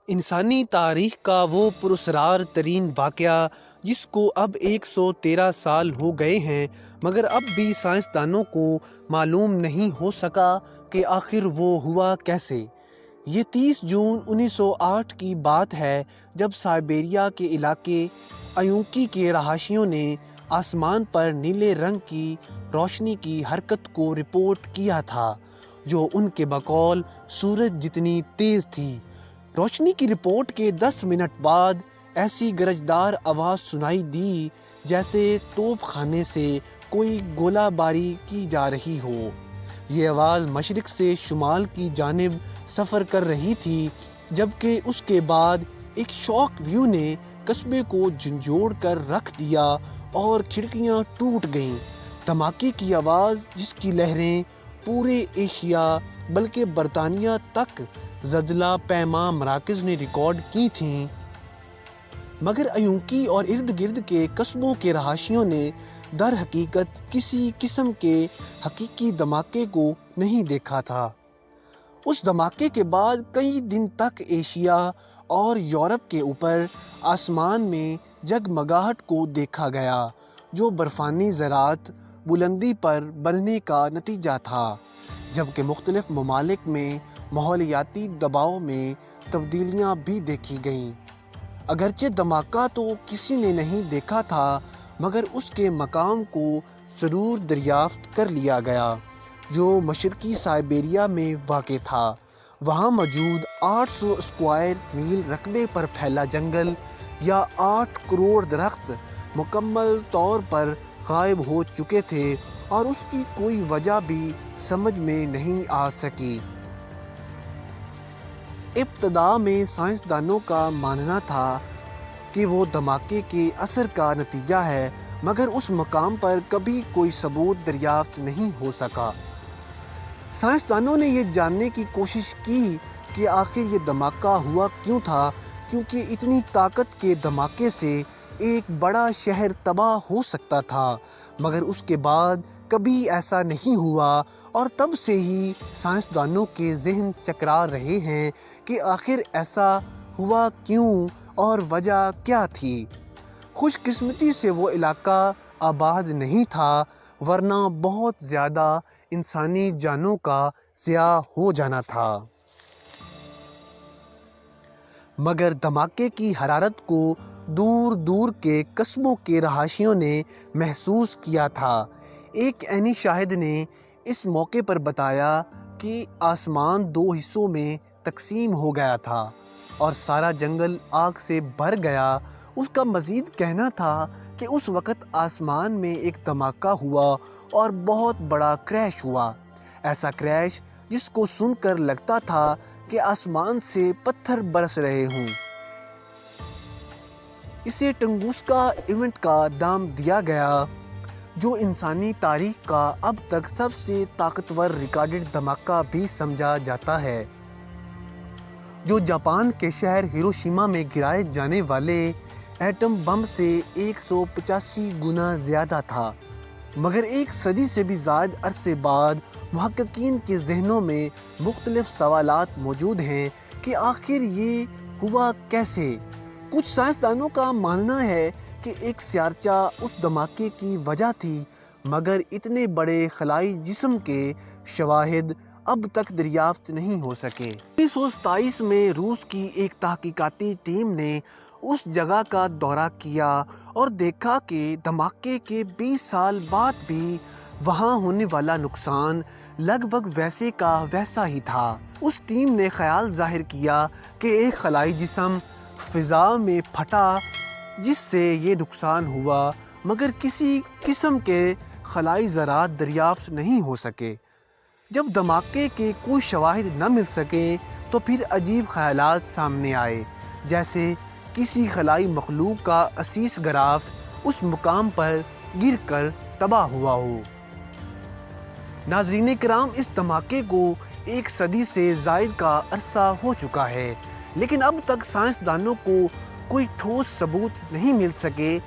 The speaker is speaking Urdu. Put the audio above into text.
انسانی تاریخ کا وہ پراسرار ترین واقعہ جس کو اب 113 سال ہو گئے ہیں، مگر اب بھی سائنسدانوں کو معلوم نہیں ہو سکا کہ آخر وہ ہوا کیسے۔ یہ 30 جون 1908 کی بات ہے جب سائبیریا کے علاقے ایونکی کے رہائشیوں نے آسمان پر نیلے رنگ کی روشنی کی حرکت کو رپورٹ کیا تھا، جو ان کے بقول سورج جتنی تیز تھی۔ روشنی کی رپورٹ کے 10 منٹ بعد ایسی گرجدار آواز سنائی دی جیسے توپ خانے سے کوئی گولہ باری کی جا رہی ہو۔ یہ آواز مشرق سے شمال کی جانب سفر کر رہی تھی، جبکہ اس کے بعد ایک شاک ویو نے قصبے کو جھنجھوڑ کر رکھ دیا اور کھڑکیاں ٹوٹ گئیں۔ دھماکے کی آواز، جس کی لہریں پورے ایشیا بلکہ برطانیہ تک زلزلہ پیما مراکز نے ریکارڈ کی تھیں، مگر ایونکی اور ارد گرد کے قصبوں کے رہائشیوں نے در حقیقت کسی قسم کے حقیقی دھماکے کو نہیں دیکھا تھا۔ اس دھماکے کے بعد کئی دن تک ایشیا اور یورپ کے اوپر آسمان میں جگمگاہٹ کو دیکھا گیا، جو برفانی ذرات بلندی پر بننے کا نتیجہ تھا، جبکہ مختلف ممالک میں ماحولیاتی دباؤ میں تبدیلیاں بھی دیکھی گئیں۔ اگرچہ دھماکہ تو کسی نے نہیں دیکھا تھا، مگر اس کے مقام کو ضرور دریافت کر لیا گیا، جو مشرقی سائبیریا میں واقع تھا۔ وہاں موجود 800 اسکوائر میل رقبے پر پھیلا جنگل یا 8 کروڑ درخت مکمل طور پر غائب ہو چکے تھے، اور اس کی کوئی وجہ بھی سمجھ میں نہیں آ سکی۔ ابتدا میں سائنسدانوں کا ماننا تھا کہ وہ دھماکے کے اثر کا نتیجہ ہے، مگر اس مقام پر کبھی کوئی ثبوت دریافت نہیں ہو سکا۔ سائنسدانوں نے یہ جاننے کی کوشش کی کہ آخر یہ دھماکہ ہوا کیوں تھا، کیونکہ اتنی طاقت کے دھماکے سے ایک بڑا شہر تباہ ہو سکتا تھا، مگر اس کے بعد کبھی ایسا نہیں ہوا، اور تب سے ہی سائنسدانوں کے ذہن چکرا رہے ہیں کہ آخر ایسا ہوا کیوں اور وجہ کیا تھی۔ خوش قسمتی سے وہ علاقہ آباد نہیں تھا، ورنہ بہت زیادہ انسانی جانوں کا ضیاع ہو جانا تھا۔ مگر دھماکے کی حرارت کو دور دور کے قصبوں کے رہائشیوں نے محسوس کیا تھا۔ ایک عینی شاہد نے اس موقع پر بتایا کہ آسمان 2 حصوں میں تقسیم ہو گیا تھا اور سارا جنگل آگ سے بھر گیا۔ اس کا مزید کہنا تھا کہ اس وقت آسمان میں ایک دھماکہ ہوا اور بہت بڑا کریش ہوا، ایسا کریش جس کو سن کر لگتا تھا کہ آسمان سے پتھر برس رہے ہوں۔ اسے ٹنگوسکا ایونٹ کا نام دیا گیا، جو انسانی تاریخ کا اب تک سب سے طاقتور ریکارڈڈ دھماکہ بھی سمجھا جاتا ہے، جو جاپان کے شہر ہیروشیما میں گرائے جانے والے ایٹم بم سے 185 گنا زیادہ تھا۔ مگر ایک صدی سے بھی زائد عرصے بعد محققین کے ذہنوں میں مختلف سوالات موجود ہیں کہ آخر یہ ہوا کیسے۔ کچھ سائنسدانوں کا ماننا ہے کہ ایک سیارچہ اس دھماکے کی وجہ تھی، مگر اتنے بڑے خلائی جسم کے شواہد اب تک دریافت نہیں ہو سکے۔ 1927 میں روس کی ایک تحقیقاتی ٹیم نے اس جگہ کا دورہ کیا اور دیکھا کہ دھماکے کے 20 سال بعد بھی وہاں ہونے والا نقصان لگ بھگ ویسے کا ویسا ہی تھا۔ اس ٹیم نے خیال ظاہر کیا کہ ایک خلائی جسم فضا میں پھٹا جس سے یہ نقصان ہوا، مگر کسی قسم کے خلائی ذرات دریافت نہیں ہو سکے۔ جب دھماکے کے کوئی شواہد نہ مل سکے تو پھر عجیب خیالات سامنے آئے، جیسے کسی خلائی مخلوق کا عزیز گرافٹ اس مقام پر گر کر تباہ ہوا ہو۔ ناظرین کرام، اس دھماکے کو 1 صدی سے زائد کا عرصہ ہو چکا ہے، لیکن اب تک سائنسدانوں کو کوئی ٹھوس ثبوت نہیں مل سکے